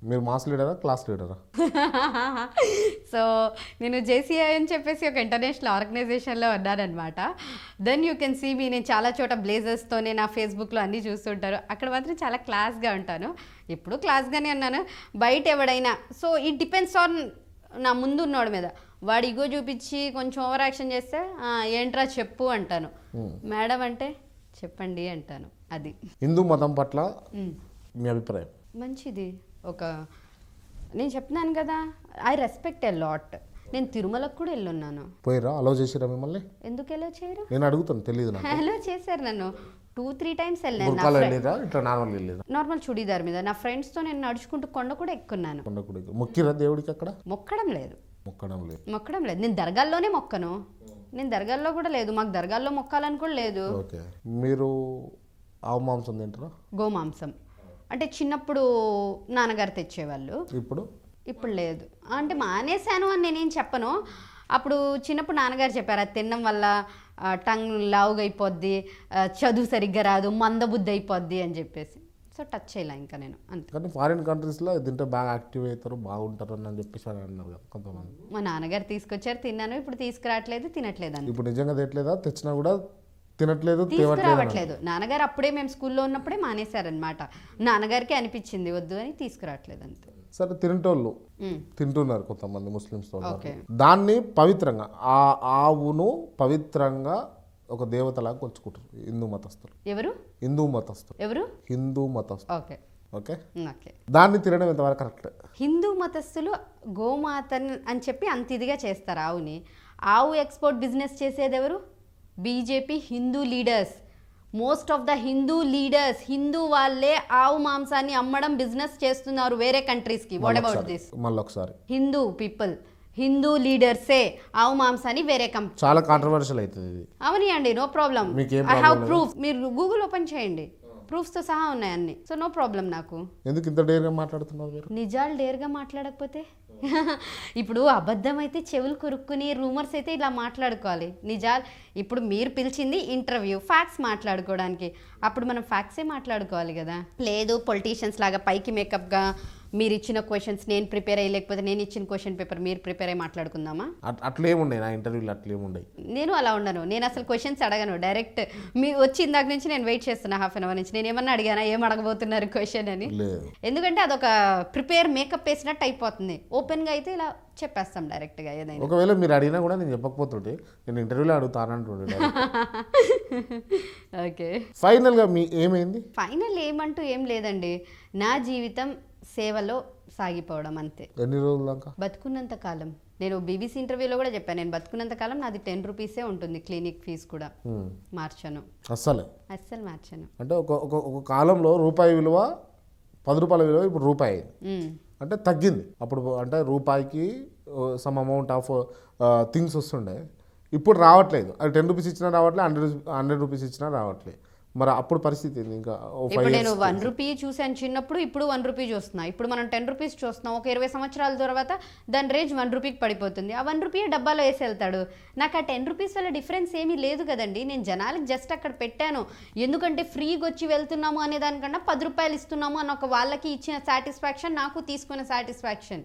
మీరు మాస్ లీడరా క్లాస్ లీడరా? సో నేను జేసీఐ అని చెప్పేసి ఒక ఇంటర్నేషనల్ ఆర్గనైజేషన్లో ఉన్నానమాట. Then you can see me, నేను చాలా చోట బ్లేజర్స్తోనే నా ఫేస్బుక్లో అన్నీ చూస్తుంటారు. అక్కడ మాత్రం చాలా క్లాస్గా ఉంటాను. ఇప్పుడు క్లాస్గానే ఉన్నాను. బయట ఎవడైనా సో ఇట్ డిపెండ్స్ ఆన్ నా ముందు ఉన్నోడి మీద. వాడు ఇగో చూపించి కొంచెం ఓవర్ యాక్షన్ చేస్తే ఏంట్రా చెప్పు అంటాను, మేడం అంటే చెప్పండి అంటాను. అది హిందూ మతం పట్ల మీ అభిప్రాయం? మంచిది. నేను చెప్తున్నాను కదా, ఐ రెస్పెక్ట్ ఎ లాట్. నేను తిరుమలకు కూడా వెళ్ళున్నాను. పోయిరా? అలో చేసిరా మిమ్మల్ని? ఎందుకు ఎలా చేయరు? నేను అడుగుతాను, తెలియదు నాకు. అలో చేశారు నన్ను 2-3 టైమ్స్ వెళ్ళాను. బుర్కాలో వెళ్ళిరా? ఇట్లా నార్మల్ వెళ్ళిరా? నార్మల్ చుడీదార్ మీద. నా ఫ్రెండ్స్తో నేను నడుచుకుంటూ కొండ కూడా ఎక్కున్నాను. కొండ కూడా మొక్కిరా దేవుడికి? అక్కడ మొక్కడం లేదు. మొక్కడం లేదు. నేను దర్గాల్లోనే మొక్కను. నేను దర్గాల్లో కూడా లేదు. మాకు దర్గాల్లో మొక్కాలని కూడా లేదు. ఓకే. మీరు ఆవు మాంసం తింటారా? గోమాంసం అంటే చిన్నప్పుడు నాన్నగారు తెచ్చేవాళ్ళు. ఇప్పుడు లేదు. అంటే మానేశాను అని నేనేం చెప్పను. అప్పుడు చిన్నప్పుడు నాన్నగారు చెప్పారు, అది తినడం వల్ల టంగ్ లావుగా అయిపోద్ది, చదువు సరిగ్గా రాదు, మందబుద్ధి అయిపోద్ది అని చెప్పేసి. సో టచ్ చేయలే ఇంకా నేను, అంతే. కానీ ఫారిన్ కంట్రీస్లో తింటే బాగా యాక్టివ్ అవుతారు, బాగుంటారు అని చెప్పేసి అన్నారు కదా కొంతమంది. మా నాన్నగారు తీసుకొచ్చారు, తిన్నాను. ఇప్పుడు తీసుకురావట్లేదు, తినట్లేదు అని. ఇప్పుడు నిజంగా తినట్లేదా? తెచ్చినా కూడా తినట్లేదు, తీసుకురావట్లేదు. నాన్నగారు అప్పుడే మేము స్కూల్లో ఉన్నప్పుడే మానేశారనమాట. నాన్నగారికి అనిపించింది వద్దు అని తీసుకురావట్లేదు, అంతే. సరే, తినేటోళ్ళు తింటున్నారు కొంతమంది ముస్లిమ్స్. దాన్ని పవిత్రంగా, ఆ ఆవును పవిత్రంగా ఒక దేవతలాగా కొలుచుకుంటారు హిందూ మతస్థులు. ఎవరు? హిందూ మతస్థులు. ఎవరు? హిందూ మతస్థులు. Okay okay. ఓకే. దాన్ని తినడం ఎంతవరకు కరెక్ట్? హిందూ మతస్థులు గోమాత అని చెప్పి అంత ఇదిగా చేస్తారు ఆవుని. ఆవు ఎక్స్పోర్ట్ బిజినెస్ చేసేది ఎవరు? BJP Hindu leaders. Most of the Hindu leaders, Hindu వాళ్ళే ఆవు మాంసాన్ని అమ్మడం బిజినెస్ చేస్తున్నారు వేరే కంట్రీస్కి. What about this? మళ్ళొకసారి, హిందూ పీపుల్, హిందూ లీడర్సే ఆవు మాంసాన్ని వేరే కంపెనీ. చాలా కాంట్రవర్షియల్ అవుతుంది ఇది. అవునండి, no problem. I have proof. మీరు గూగుల్ ఓపెన్ చేయండి, ప్రూఫ్స్తో సహా ఉన్నాయి అన్ని. సో నో ప్రాబ్లం నాకు. ఎందుకు ఇంత డేర్గా మాట్లాడుతున్నారు మీరు? నిజాలు డేర్గా మాట్లాడకపోతే ఇప్పుడు అబద్ధం అయితే చెవులు కొరుక్కుని, రూమర్స్ అయితే ఇలా మాట్లాడుకోవాలి. నిజాలు ఇప్పుడు మీరు పిలిచింది ఇంటర్వ్యూ, ఫ్యాక్ట్స్ మాట్లాడుకోవడానికి. అప్పుడు మనం ఫ్యాక్ట్సే మాట్లాడుకోవాలి కదా. లేదు పొలిటీషియన్స్ లాగా పైకి మేకప్గా మీరు ఇచ్చిన క్వశ్చన్స్ నేను ప్రిపేర్ అయ్యి, లేకపోతే నేను ఇచ్చిన క్వశ్చన్ పేపర్ మీరు ప్రిపేర్ అయ్యి మాట్లాడుకుందామా? అట్లేముండే నా ఇంటర్వ్యూలో, అట్లేముండే. నేను అలా ఉండను. నేను అసలు క్వశ్చన్స్ అడగను. డైరెక్ట్ మీ వచ్చి ఇందాక నుంచి నేను వెయిట్ చేస్తున్నా, హాఫ్ అన్ అవర్ నుంచి. నేను ఏమన్నా అడిగానా ఏం అడగబోతున్నారు క్వశ్చన్ అని? ఎందుకంటే అదొక ప్రిపేర్ మేకప్ వేసినట్టు అయిపోతుంది. ఓపెన్గా అయితే ఇలా చెప్పేస్తాం డైరెక్ట్గా ఏదైనా. ఒకవేళ మీరు అడిగినా కూడా నేను చెప్పకపోతుంటే నేను ఇంటర్వ్యూలో అడుగుతానంటుండే. ఓకే. ఫైనల్గా మీ ఏమైంది? ఫైనల్ ఏమంటూ ఏం లేదండి. నా జీవితం సేవలో సాగిపోవడం, అంతే. ఎన్ని రోజుల దాకా? బతుకున్నంత కాలం. నేను బీబీసీ ఇంటర్వ్యూలో కూడా చెప్పాను, నేను బతుకున్నంత కాలం నాది 10 రూపీసే ఉంటుంది. క్లినిక్ ఫీజు కూడా మార్చను, అస్సలు మార్చను. అంటే ఒక కాలంలో రూపాయి విలువ 10 రూపాయల విలువ ఇప్పుడు రూపాయి అంటే తగ్గింది. అప్పుడు అంటే రూపాయికి సమ్ అమౌంట్ ఆఫ్ థింగ్స్ వస్తుండే, ఇప్పుడు రావట్లేదు. అది 10 రూపీస్ ఇచ్చినా రావట్లేదు, 100 రూపీస్ ఇచ్చినా రావట్లేదు. మరి అప్పుడు పరిస్థితి ఏంది? ఇంకా ఇప్పుడు నేను 1 రూపీ చూసాను చిన్నప్పుడు, ఇప్పుడు 1 రూపీ చూస్తున్నా. ఇప్పుడు మనం 10 రూపీస్ చూస్తున్నాం. ఒక 20 సంవత్సరాల తర్వాత దాని రేంజ్ 1 రూపీకి పడిపోతుంది. ఆ 1 రూపీ డబ్బాలో వేసి వెళ్తాడు. నాకు ఆ 10 రూపీస్ వల్ల డిఫరెన్స్ ఏమీ లేదు కదండి. నేను జనాలకి జస్ట్ అక్కడ పెట్టాను, ఎందుకంటే ఫ్రీగా వచ్చి వెళ్తున్నాము అనే దానికన్నా 10 రూపాయలు ఇస్తున్నాము అని ఒక వాళ్ళకి ఇచ్చిన సాటిస్ఫాక్షన్, నాకు తీసుకున్న సాటిస్ఫాక్షన్.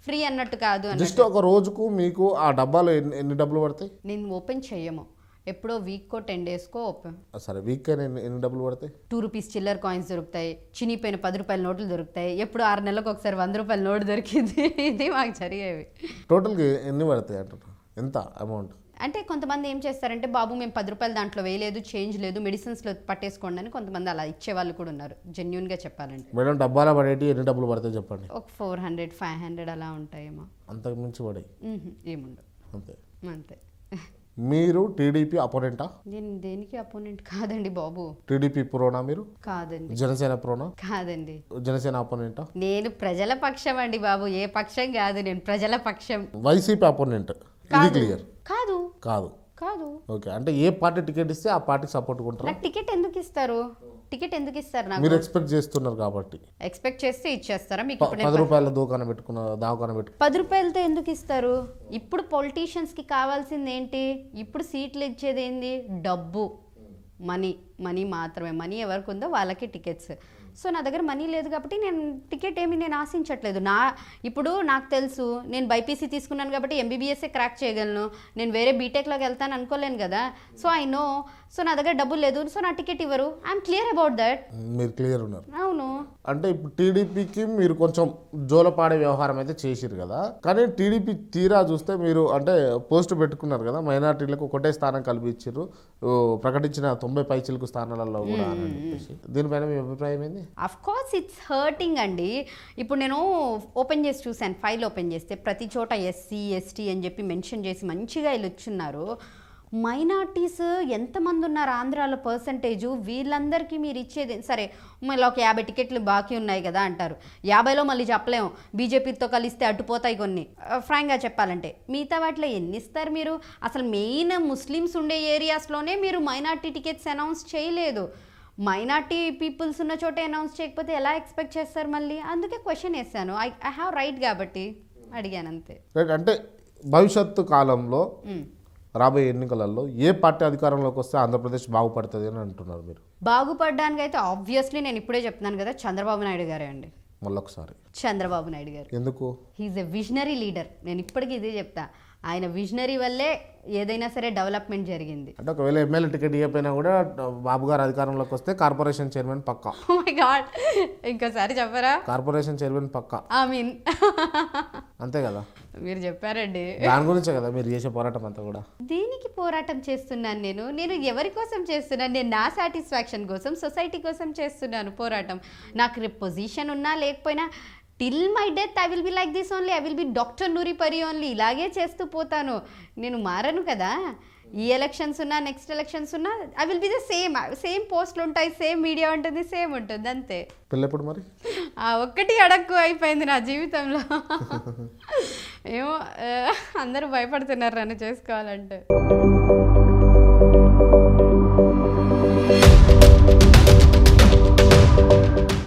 ఫ్రీ అన్నట్టు కాదు. జస్ట్ ఒక రోజుకు మీకు ఆ డబ్బాలో ఎన్ని డబ్బులు పడతాయి? నేను ఓపెన్ చెయ్యము. ఎప్పుడో వీక్కో 10 డేస్కో ఓపెన్. సరే, వీక్ ఎన్ని డబ్బులు పడతాయి? 2 రూపీస్ చిల్లర్ కాయిన్స్ దొరుకుతాయి, చినిపోయిన 10 రూపాయల నోట్లు దొరుకుతాయి. ఎప్పుడు 6 నెలలకు ఒకసారి 100 రూపాయల నోటు దొరికింది. ఇది మాకు జరిగేవి. టోటల్గా ఎన్ని పడతాయి అంటారు? ఎంత అమౌంట్? అంటే కొంతమంది ఏం చేస్తారంటే, బాబు మేము 10 రూపాయలు దాంట్లో వేయలేదు, చేంజ్ లేదు, మెడిసిన్స్లో పట్టేసుకోండి అని కొంతమంది అలా ఇచ్చేవాళ్ళు కూడా ఉన్నారు. జెన్యున్గా చెప్పాలంటే. మేడం, డబ్బాలో పడేటి ఎన్ని డబ్బులు పడతాయి చెప్పండి? ఒక 400, 500 అలా ఉంటాయేమో. అంతకు మించి పడాయి ఏముండవు. అంతే. మీరు టీడీపీ అపోనెంటా? నేను దేనికి అపోనెంట్ కాదండి బాబు. టీడీపీ ప్రోనా మీరు? కాదండి. జనసేన ప్రోనా? కాదండి. జనసేన అపోనెంటా? నేను ప్రజల పక్షం అండి బాబు, ఏ పక్షం కాదు. నేను ప్రజల పక్షం. YCP opponent? ఇది క్లియర్. కాదు కాదు కాదు. ఓకే. అంటే ఏ పార్టీ టికెట్ ఇస్తే ఆ పార్టీకి సపోర్ట్ కొంటారు? నాకు టికెట్ ఎందుకు ఇస్తారు? టికెట్ ఎందుకు ఇస్తారు నాకు? మీరు ఎక్స్పెక్ట్ చేస్తున్నారు కాబట్టి. ఎక్స్పెక్ట్ చేస్తే ఇచ్చేస్తారా మీకు? 10 రూపాయల దూకాన పెట్టుకున్న దావకాన పెట్టు. 10 రూపాయలతో ఎందుకు ఇస్తారు? ఇప్పుడు పొలిటీషియన్స్కి కావాల్సింది ఏంటి? ఇప్పుడు సీట్లు ఇచ్చేది ఏంది? డబ్బు, మనీ మాత్రమే. మనీ ఎవరికి ఉందో వాళ్ళకి టికెట్స్. సో నా దగ్గర మనీ లేదు కాబట్టి నేను టికెట్ ఏమి నేను ఆశించట్లేదు. ఇప్పుడు నాకు తెలుసు నేను బైపీసీ తీసుకున్నాను కాబట్టి ఎంబీబీఎస్ఏ క్రాక్ చేయగలను, నేను వేరే బీటెక్లోకి వెళ్తాను అనుకోలేను కదా. సో ఐ నో, సో నా దగ్గర డబ్బులు లేదు, సో నా టికెట్ ఇవ్వరు. I'm clear about that. మీరు క్లియర్ ఉన్నారు. అవును. అంటే ఇప్పుడు టీడీపీకి మీరు కొంచెం జోలపాడే వ్యవహారం అయితే చేసిరు కదా, కానీ టీడీపీ తీరా చూస్తే మీరు అంటే పోస్ట్ పెట్టుకున్నారు కదా, మైనార్టీలకు ఒకటే స్థానం కల్పించారు ప్రకటించిన 90 పైచిలకు స్థానాలలో కూడా అని చెప్పేసి, దీనిపైన మీ అభిప్రాయం ఏంది? అఫ్ కోర్స్ ఇట్స్ హర్టింగ్ అండి. ఇప్పుడు నేను ఓపెన్ చేసి చూశాను, ఫైల్ ఓపెన్ చేస్తే ప్రతి చోట ఎస్సీ ఎస్టీ అని చెప్పి మెన్షన్ చేసి మంచిగా వీళ్ళు వచ్చున్నారు. మైనార్టీస్ ఎంతమంది ఉన్నారు ఆంధ్రాలో పర్సంటేజు, వీళ్ళందరికీ మీరు ఇచ్చేది సరే మళ్ళీ ఒక 50 టికెట్లు బాకీ ఉన్నాయి కదా అంటారు. 50లో మళ్ళీ చెప్పలేము, బీజేపీతో కలిస్తే అడ్డుపోతాయి కొన్ని. ఫ్రాంక్గా చెప్పాలంటే మిగతా వాటిలో ఎన్ని ఇస్తారు మీరు? అసలు మెయిన్ ముస్లిమ్స్ ఉండే ఏరియాస్లోనే మీరు మైనార్టీ టికెట్స్ అనౌన్స్ చేయలేదు. మైనార్టీ పీపుల్స్ ఉన్న చోట అనౌన్స్ చేయకపోతే ఎలా ఎక్స్పెక్ట్ చేస్తారు మళ్ళీ? అందుకే క్వశ్చన్ వేసాను. ఐ హ్యావ్ రైట్ కాబట్టి అడిగాను అంతే. రైట్. అంటే భవిష్యత్తు కాలంలో రాబోయే ఎన్నికలలో ఏ పార్టీ అధికారంలోకి వస్తే ఆంధ్రప్రదేశ్ బాగుపడుతుంది అని అంటున్నారు మీరు? బాగుపడడానికి అయితే ఆబ్వియస్లీ నేను ఇప్పుడే చెప్తున్నాను కదా, చంద్రబాబు నాయుడు గారే అండి. మళ్ళొకసారి చంద్రబాబు నాయుడు గారు. ఎందుకు? He's a visionary leader. నేను ఇప్పటికీ ఇదే చెప్తా, ఆయన విజనరీ వల్లే ఏదైనా సరే డెవలప్మెంట్ జరిగింది. అంటే ఒకవేళ ఎమ్మెల్యే టికెట్ ఇవ్వకపోయినా కూడా బాబు గారు అధికారంలోకి వస్తే కార్పొరేషన్ చైర్మన్ పక్కా. ఓ మై గాడ్, ఇంకోసారి చెప్పరా? కార్పొరేషన్ చైర్మన్ పక్కా. ఐ మీన్ అంతే కదా, మీరు చెప్పారండి. దాని గురించే కదా మీరు చేసే పోరాటం అంతా కూడా. దేనికి పోరాటం చేస్తున్నాను నేను ఎవరి కోసం చేస్తున్నాను? నేను నా సాటిస్ఫాక్షన్ కోసం, సొసైటీ కోసం చేస్తున్నాను పోరాటం. నాకు రేపు పొజిషన్ ఉన్నా లేకపోయినా till my death I will be like this only. I will be doctor Noori Pari only. ఇలాగే చేస్తూ పోతాను, నేను మారను కదా. ఈ ఎలక్షన్స్ ఉన్నా నెక్స్ట్ ఎలక్షన్స్ ఉన్నా I will be the same పోస్టులు ఉంటాయి, సేమ్ మీడియా ఉంటుంది, సేమ్ ఉంటుంది అంతే. పెళ్ళెప్పుడు మరి? ఒక్కటి అడక్కు అయిపోయింది నా జీవితంలో. ఏమో అందరూ భయపడుతున్నారు నన్ను చేసుకోవాలంటే.